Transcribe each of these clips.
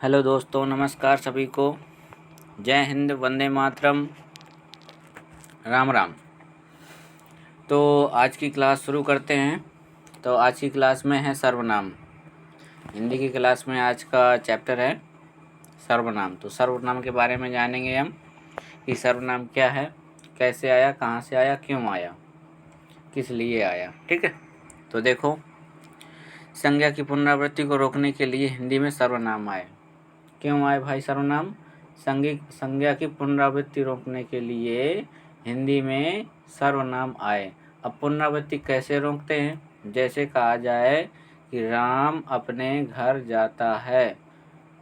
Hello दोस्तों, नमस्कार सभी को। जय हिंद, वंदे मातरम, राम राम। तो आज की क्लास शुरू करते हैं। तो आज की क्लास में है सर्वनाम। हिंदी की क्लास में आज का चैप्टर है सर्वनाम। तो सर्वनाम के बारे में जानेंगे हम कि सर्वनाम क्या है, कैसे आया, कहाँ से आया, क्यों आया, किस लिए आया। ठीक है। तो देखो, संज्ञा की पुनरावृत्ति को रोकने के लिए हिंदी में सर्वनाम आए। क्यों आए भाई सर्वनाम? संज्ञा की पुनरावृत्ति रोकने के लिए हिंदी में सर्वनाम आए। अब पुनरावृत्ति कैसे रोकते हैं? जैसे कहा जाए कि राम अपने घर जाता है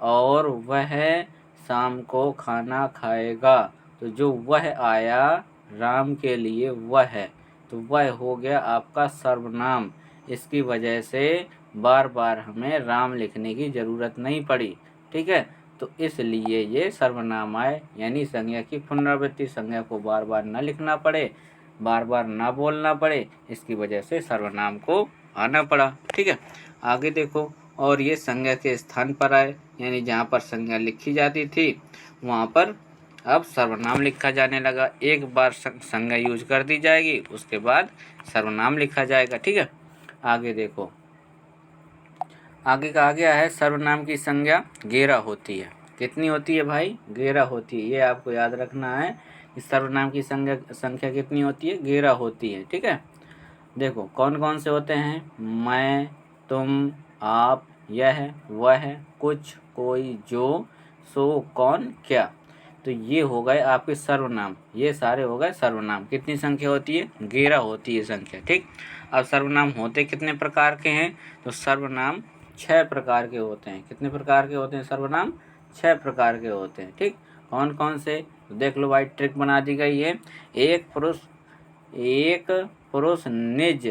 और वह शाम को खाना खाएगा, तो जो वह आया राम के लिए वह है, तो वह हो गया आपका सर्वनाम। इसकी वजह से बार बार हमें राम लिखने की ज़रूरत नहीं पड़ी। ठीक है। तो इसलिए ये सर्वनाम आए, यानी संज्ञा की पुनरावृत्ति, संज्ञा को बार बार न लिखना पड़े, बार बार ना बोलना पड़े, इसकी वजह से सर्वनाम को आना पड़ा। ठीक है। आगे देखो, और ये संज्ञा के स्थान पर आए, यानी जहाँ पर संज्ञा लिखी जाती थी वहाँ पर अब सर्वनाम लिखा जाने लगा। एक बार संज्ञा यूज कर दी जाएगी, उसके बाद सर्वनाम लिखा जाएगा। ठीक है। आगे देखो, आगे कहा गया है सर्वनाम की संज्ञा गेरा होती है। कितनी होती है भाई? गेरा होती है। ये आपको याद रखना है कि सर्वनाम की संख्या कितनी होती है? गेरा होती है। ठीक है। देखो कौन कौन से होते हैं? मैं, तुम, आप, यह, वह, कुछ, कोई, जो, सो, कौन, क्या। तो ये हो गए आपके सर्वनाम। ये सारे हो गए सर्वनाम। कितनी संख्या होती है? 11 होती है संख्या। ठीक। अब सर्वनाम होते कितने प्रकार के हैं? तो सर्वनाम 6 प्रकार के होते हैं। कितने प्रकार के होते हैं सर्वनाम? 6 प्रकार के होते हैं। ठीक। कौन कौन से? तो देख लो भाई, ट्रिक बना दी गई है। एक पुरुष निज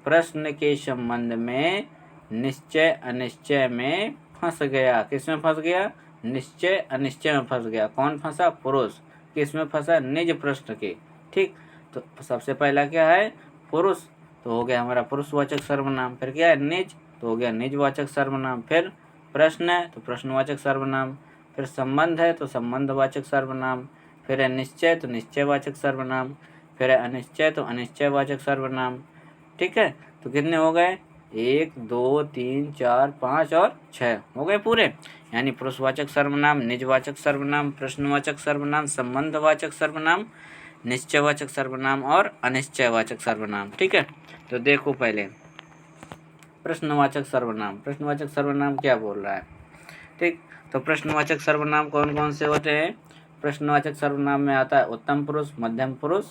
प्रश्न के संबंध में निश्चय अनिश्चय में फंस गया। किस में फंस गया? निश्चय अनिश्चय में फंस गया। कौन फंसा? पुरुष। किस में फंसा? निज प्रश्न के। ठीक। तो सबसे पहला क्या है? पुरुष, तो हो गया हमारा पुरुषवाचक सर्वनाम। फिर क्या है? निज, तो हो गया निजवाचक सर्वनाम। फिर प्रश्न है तो प्रश्नवाचक सर्वनाम। फिर संबंध है तो संबंधवाचक सर्वनाम। फिर है निश्चय तो निश्चयवाचक सर्वनाम। फिर है अनिश्चय तो अनिश्चयवाचक सर्वनाम। ठीक है। तो कितने हो गए? 1 2 3 4 5 और 6 हो गए पूरे। यानी पुरुषवाचक सर्वनाम, निजवाचक सर्वनाम, प्रश्नवाचक सर्वनाम, संबंधवाचक सर्वनाम, निश्चयवाचक सर्वनाम और अनिश्चयवाचक सर्वनाम। ठीक है। तो देखो पहले प्रश्नवाचक सर्वनाम। प्रश्नवाचक सर्वनाम क्या बोल रहा है? ठीक। तो प्रश्नवाचक सर्वनाम कौन कौन से होते हैं? प्रश्नवाचक सर्वनाम में आता है उत्तम पुरुष, मध्यम पुरुष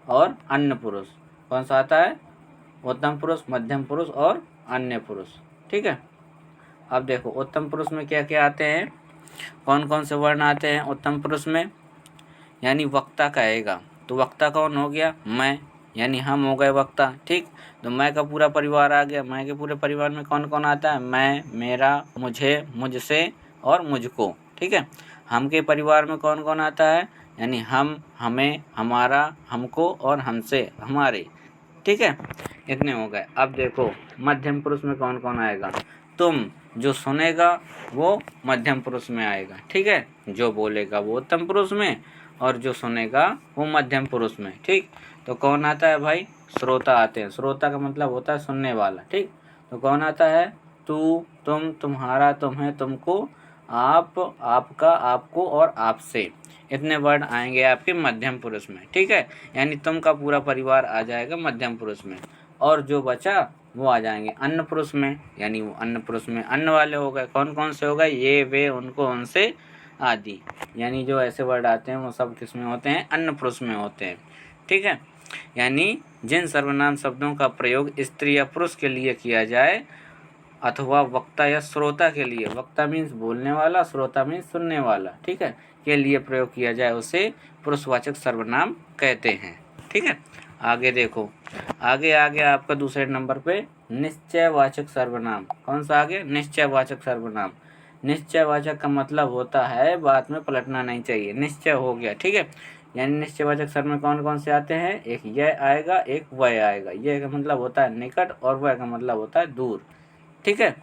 और अन्य पुरुष। कौन सा आता है? उत्तम पुरुष, मध्यम पुरुष और अन्य पुरुष। ठीक है। अब देखो उत्तम पुरुष में क्या क्या आते हैं, कौन कौन से वर्ण आते हैं उत्तम पुरुष में? यानी वक्ता कहेगा, तो वक्ता कौन हो गया? मैं, यानी हम हो गए वक्ता। ठीक। तो मैं का पूरा परिवार आ गया। मैं के पूरे परिवार में कौन कौन आता है? मैं, मेरा, मुझे, मुझसे और मुझको। ठीक है। हम के परिवार में कौन कौन आता है? यानी हम, हमें, हमारा, हमको और हमसे, हमारे। ठीक है। इतने हो गए। अब देखो मध्यम पुरुष में कौन कौन आएगा? तुम, जो सुनेगा वो मध्यम पुरुष में आएगा। ठीक है। जो बोलेगा वो उत्तम पुरुष में और जो सुनेगा वो मध्यम पुरुष में। ठीक। तो कौन आता है भाई? श्रोता आते हैं। श्रोता का मतलब होता है सुनने वाला। ठीक। तो कौन आता है? तू, तुम, तुम्हारा, तुम्हें, तुमको, आप, आपका, आपको और आपसे। इतने वर्ड आएंगे आपके मध्यम पुरुष में। ठीक है। यानी तुम का पूरा परिवार आ जाएगा मध्यम पुरुष में, और जो बचा वो आ जाएंगे अन्य पुरुष में। यानी वो अन्य पुरुष में अन्य वाले हो गए। कौन कौन से हो गए? ये, वे, उनको, उनसे आदि। यानी जो ऐसे वर्ड आते हैं वो सब किस में होते हैं? अन्य पुरुष में होते हैं। ठीक है। यानी जिन सर्वनाम शब्दों का प्रयोग स्त्री या पुरुष के लिए किया जाए अथवा वक्ता या श्रोता के लिए, वक्ता मीन्स बोलने वाला, श्रोता मीन्स सुनने वाला, ठीक है, के लिए प्रयोग किया जाए उसे पुरुषवाचक सर्वनाम कहते हैं। ठीक है। आगे देखो, आगे आ गया आपका दूसरे नंबर पे निश्चयवाचक सर्वनाम। कौन सा आ गया? निश्चयवाचक सर्वनाम। निश्चयवाचक का मतलब होता है बात में पलटना नहीं चाहिए, निश्चय हो गया। ठीक है। यानी निश्चयवाचक सर्वनाम कौन कौन से आते हैं? एक यह आएगा, एक वह आएगा। यह का मतलब होता है निकट और वह का मतलब होता है दूर। ठीक है।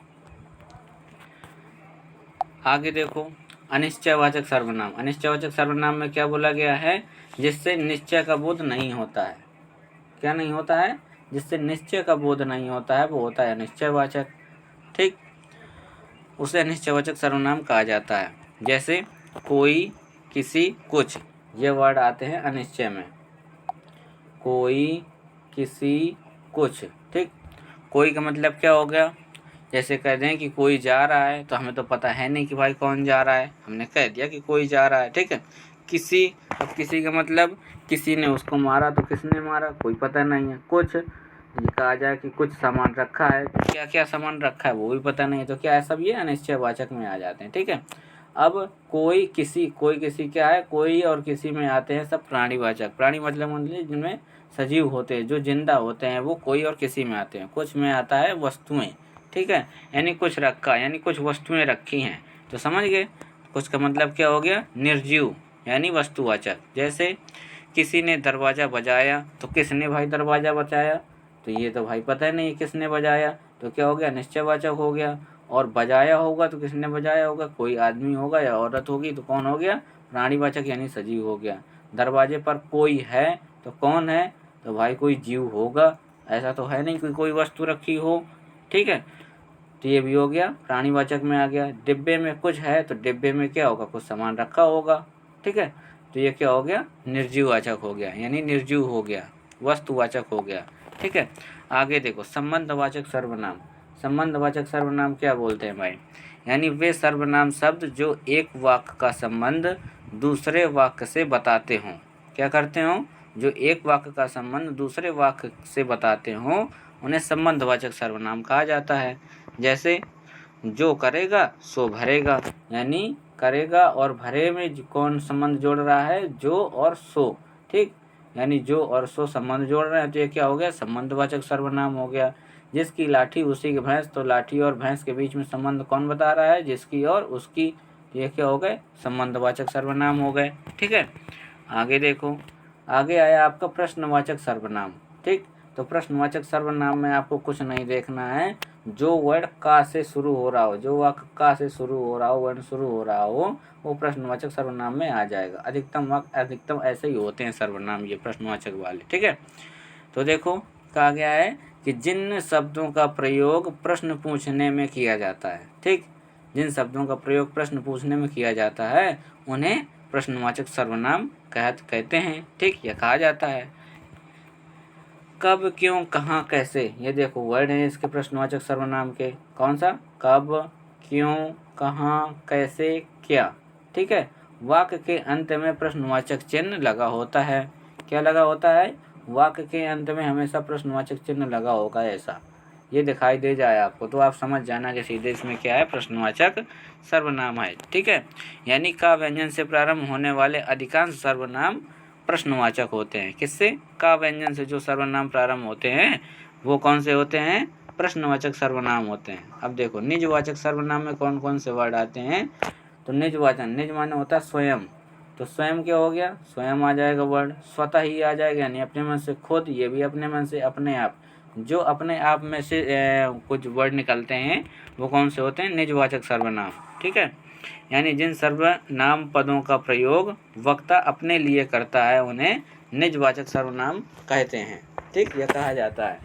आगे देखो, अनिश्चयवाचक सर्वनाम। अनिश्चयवाचक सर्वनाम में क्या बोला गया है? जिससे निश्चय का बोध नहीं होता है। क्या नहीं होता है? जिससे निश्चय का बोध नहीं होता है वो होता है अनिश्चयवाचक। ठीक, उसे अनिश्चयवाचक सर्वनाम कहा जाता है। जैसे कोई, किसी, कुछ, ये वर्ड आते हैं अनिश्चय में। कोई, किसी, कुछ। ठीक, कोई का मतलब क्या हो गया? जैसे कह दें कि कोई जा रहा है, तो हमें तो पता है नहीं कि भाई कौन जा रहा है, हमने कह दिया कि कोई जा रहा है। ठीक है। किसी, अब किसी का मतलब किसी ने उसको मारा, तो किसने मारा कोई पता नहीं है। कुछ, ये कहा जाए कि कुछ सामान रखा है, तो क्या क्या सामान रखा है वो भी पता नहीं है, तो क्या है? सब ये अनिश्चयवाचक में आ जाते हैं। ठीक है। अब कोई किसी क्या है? कोई और किसी में आते हैं सब प्राणीवाचक। प्राणी मतलब जिनमें सजीव होते हैं, जो जिंदा होते हैं, वो कोई और किसी में आते हैं। कुछ में आता है वस्तुएं। ठीक है, यानी कुछ रखा, यानी कुछ वस्तुएं रखी हैं, तो समझ गए। कुछ का मतलब क्या हो गया? निर्जीव, यानी वस्तुवाचक। जैसे किसी ने दरवाज़ा बजाया, तो किसने भाई दरवाज़ा बजाया? तो ये तो भाई पता ही नहीं किसने बजाया, तो क्या हो गया? निश्चयवाचक हो गया। और बजाया होगा तो किसने बजाया होगा? कोई आदमी होगा या औरत होगी, तो कौन हो गया? प्राणीवाचक यानी सजीव हो गया। दरवाजे पर कोई है, तो कौन है? तो भाई कोई जीव होगा, ऐसा तो है नहीं कि कोई वस्तु रखी हो। ठीक है, तो ये भी हो गया प्राणीवाचक में आ गया। डिब्बे में कुछ है, तो डिब्बे में क्या होगा? कुछ सामान रखा होगा। ठीक है, तो ये क्या हो गया? निर्जीववाचक हो गया, यानी निर्जीव हो गया, वस्तुवाचक हो गया। ठीक है। आगे देखो, संबंधवाचक सर्वनाम। संबंधवाचक सर्वनाम क्या बोलते हैं भाई? यानी वे सर्वनाम शब्द जो एक वाक्य का संबंध दूसरे वाक्य से बताते हों। क्या करते हों? जो एक वाक्य का संबंध दूसरे वाक्य से बताते हों, उन्हें संबंधवाचक सर्वनाम कहा जाता है। जैसे जो करेगा सो भरेगा, यानी करेगा और भरे में कौन संबंध जोड़ रहा है? जो और सो। ठीक, यानी जो और सो संबंध जोड़ रहे हैं, तो ये क्या हो गया? संबंधवाचक सर्वनाम हो गया। जिसकी लाठी उसी की भैंस, तो लाठी और भैंस के बीच में संबंध कौन बता रहा है? जिसकी और उसकी। तो ये क्या हो गए? संबंधवाचक सर्वनाम हो गए। ठीक है। आगे देखो, आगे आया आपका प्रश्नवाचक सर्वनाम। ठीक, तो प्रश्नवाचक सर्वनाम में आपको कुछ नहीं देखना है। जो वर्ड का से शुरू हो रहा हो, जो वाक्य का से शुरू हो रहा हो, वर्ण शुरू हो रहा हो, वो प्रश्नवाचक सर्वनाम में आ जाएगा। अधिकतम ऐसे ही होते हैं सर्वनाम, ये प्रश्नवाचक वाले। ठीक है, तो देखो कहा गया है कि जिन शब्दों का प्रयोग प्रश्न पूछने में किया जाता है। ठीक, जिन शब्दों का प्रयोग प्रश्न पूछने में किया जाता है, उन्हें प्रश्नवाचक सर्वनाम कहते हैं। ठीक, यह कहा जाता है। कब, क्यों, कहाँ, कैसे, ये देखो वर्ड है इसके प्रश्नवाचक सर्वनाम के। कौन सा? कब, क्यों, कहाँ, कैसे, क्या। ठीक है, वाक्य के अंत में प्रश्नवाचक चिन्ह लगा होता है। क्या लगा होता है? वाक्य के अंत में हमेशा प्रश्नवाचक चिन्ह लगा होगा, ऐसा ये दिखाई दे जाए आपको, तो आप समझ जाना कि सीधे इसमें क्या है? प्रश्नवाचक सर्वनाम है। ठीक है, यानी का व्यंजन से प्रारंभ होने वाले अधिकांश सर्वनाम प्रश्नवाचक होते हैं। किससे? का व्यंजन से जो सर्वनाम प्रारंभ होते हैं वो कौन से होते हैं? प्रश्नवाचक सर्वनाम होते हैं। अब देखो, निजवाचक सर्वनाम में कौन कौन से वर्ड आते हैं? तो निजवाचन, निज माने होता है स्वयं, तो स्वयं क्या हो गया? स्वयं आ जाएगा वर्ड, स्वतः ही आ जाएगा, यानी अपने मन से। खुद, ये भी अपने मन से, अपने आप। जो अपने आप में से कुछ वर्ड निकलते हैं वो कौन से होते हैं? निजवाचक सर्वनाम। ठीक है, यानी जिन सर्वनाम पदों का प्रयोग वक्ता अपने लिए करता है उन्हें निजवाचक सर्वनाम कहते हैं। ठीक, यह कहा जाता है।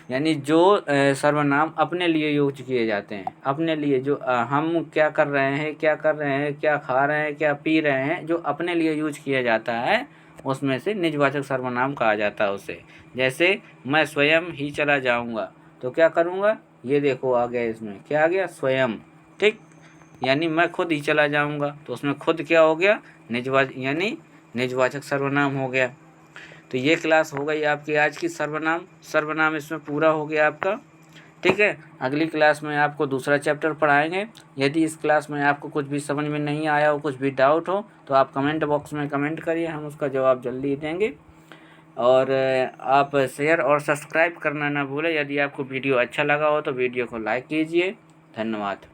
यानी जो सर्वनाम अपने लिए यूज किए जाते हैं, अपने लिए, जो हम क्या कर रहे हैं, क्या कर रहे हैं, क्या खा रहे हैं, क्या पी रहे हैं, जो अपने लिए यूज किया जाता है, उसमें से निजवाचक सर्वनाम कहा जाता है उसे। जैसे मैं स्वयं ही चला जाऊंगा, तो क्या करूंगा? ये देखो आ गया, इसमें क्या आ गया? स्वयं। ठीक, यानी मैं खुद ही चला जाऊंगा, तो उसमें खुद क्या हो गया? यानी निजवाचक सर्वनाम हो गया। तो ये क्लास हो गई आपकी आज की सर्वनाम इसमें पूरा हो गया आपका। ठीक है, अगली क्लास में आपको दूसरा चैप्टर पढ़ाएंगे। यदि इस क्लास में आपको कुछ भी समझ में नहीं आया हो, कुछ भी डाउट हो, तो आप कमेंट बॉक्स में कमेंट करिए, हम उसका जवाब जल्दी देंगे। और आप शेयर और सब्सक्राइब करना ना भूलें। यदि आपको वीडियो अच्छा लगा हो तो वीडियो को लाइक कीजिए। धन्यवाद।